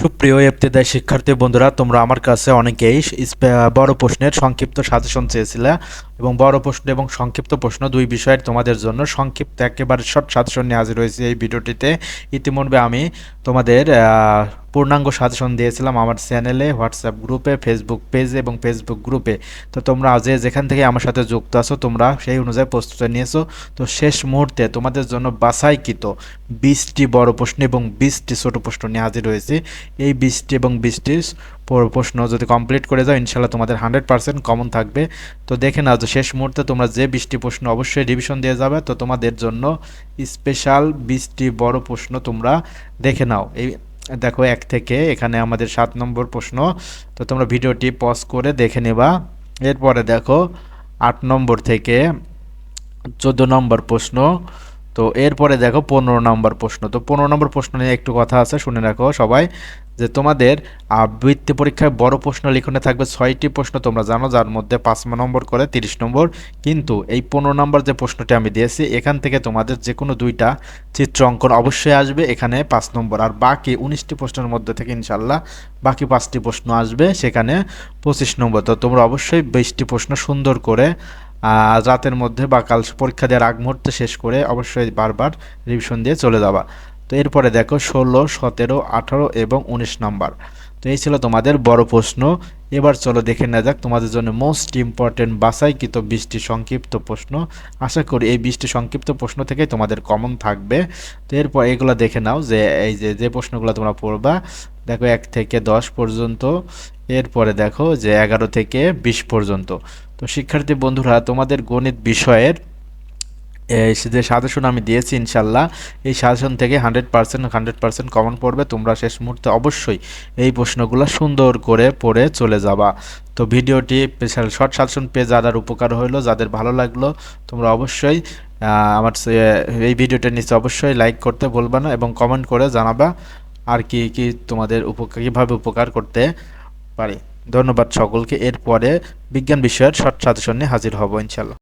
সুপ্রিয় ইবতেদায়ী শিক্ষার্থী বন্ধুরা, তোমরা আমার কাছে অনেকেই বড় প্রশ্নের সংক্ষিপ্ত সাজেশন চেয়েছিলে এবং বড় প্রশ্ন এবং সংক্ষিপ্ত প্রশ্ন দুই বিষয়ের তোমাদের জন্য সংক্ষিপ্ত একেবারে শর্ট সাজেশন নিয়ে হাজির হয়েছি এই ভিডিওটিতে। ইতিমধ্যে আমি তোমাদের পূর্ণাঙ্গ সাজেশন দিয়েছিলাম আমার চ্যানেলে, হোয়াটসঅ্যাপ গ্রুপে, ফেসবুক পেজে এবং ফেসবুক গ্রুপে। তো তোমরা যেখান থেকে আমার সাথে যুক্ত আছো তোমরা সেই অনুযায়ী প্রস্তুতি নিয়েছো। তো শেষ মুহূর্তে তোমাদের জন্য বাছাইকৃত 20টি বড় প্রশ্ন এবং 20টি ছোট প্রশ্ন নিয়ে হাজির হয়েছি। এই 20টি এবং 20টি প্রশ্ন যদি কমপ্লিট করে যাও ইনশাল্লাহ তোমাদের 100% কমন থাকবে। তো দেখে নাও যে শেষ মুহূর্তে তোমরা যে 20টি প্রশ্ন অবশ্যই রিভিশন দিয়ে যাবে। তো তোমাদের জন্য স্পেশাল 20টি বড় প্রশ্ন তোমরা দেখে নাও। এই দেখো 1 থেকে এখানে আমাদের 7 নম্বর প্রশ্ন। তো তোমরা ভিডিওটি পজ করে দেখে নেবা। এরপরে দেখো 8 নম্বর থেকে 14 নম্বর প্রশ্ন। তো এরপরে দেখো 15 নম্বর প্রশ্ন। তো 15 নম্বর প্রশ্ন নিয়ে একটু কথা আছে, শুনে রাখো সবাই, যে তোমাদের বৃত্তি পরীক্ষায় বড় প্রশ্ন লিখনে থাকবে 6টি প্রশ্ন, তোমরা জানো, যার মধ্যে 5 নম্বর করে 30 নম্বর। কিন্তু এই 15 নম্বর যে প্রশ্নটি আমি দিয়েছি এখান থেকে তোমাদের যে কোনো দুইটা চিত্র অঙ্কন অবশ্যই আসবে, এখানে 5 নম্বর। আর বাকি 19টি প্রশ্নের মধ্যে থেকে ইনশাল্লাহ বাকি 5টি প্রশ্ন আসবে, সেখানে 25 নম্বর। তো তোমরা অবশ্যই 20টি প্রশ্ন সুন্দর করে রাতের মধ্যে বা কাল পরীক্ষা দেওয়ার আগ মুহূর্তে শেষ করে অবশ্যই বারবার রিভিশন দিয়ে চলে যাবা। তো এরপরে দেখো 16, 17, 18 এবং 19 নাম্বার। তো এই ছিল তোমাদের বড় প্রশ্ন। এবার চলো দেখে নেওয়া যাক তোমাদের জন্য মোস্ট ইম্পর্টেন্ট বাছাইকৃত 20টি সংক্ষিপ্ত প্রশ্ন। আশা করি এই 20টি সংক্ষিপ্ত প্রশ্ন থেকে তোমাদের কমন থাকবে। তো এরপর এগুলো দেখে নাও, যে এই যে প্রশ্নগুলো তোমরা পড়বা, দেখো 1 থেকে 10 পর্যন্ত, এরপরে দেখো যে 11 থেকে 20 পর্যন্ত। তো শিক্ষার্থী বন্ধুরা, তোমাদের গণিত বিষয়ের যে সাজেশন আমি দিয়েছি ইনশাল্লাহ এই সাজেশন থেকে 100% কমন পড়বে। তোমরা শেষ মুহূর্তে অবশ্যই এই প্রশ্নগুলো সুন্দর করে পড়ে চলে যাবা। তো ভিডিওটি স্পেশাল শর্ট সাজেশন পেয়ে যাদের উপকার হইলো, যাদের ভালো লাগলো, তোমরা অবশ্যই আমার এই ভিডিওটার নিচে অবশ্যই লাইক করতে ভুলবা না এবং কমেন্ট করে জানাবা আর কি কি তোমাদের কীভাবে উপকার করতে পারি। ধন্যবাদ সকলকে। এরপরে বিজ্ঞান বিষয়ের শর্ট সাজেশন নিয়ে হাজির হব ইনশাল্লাহ।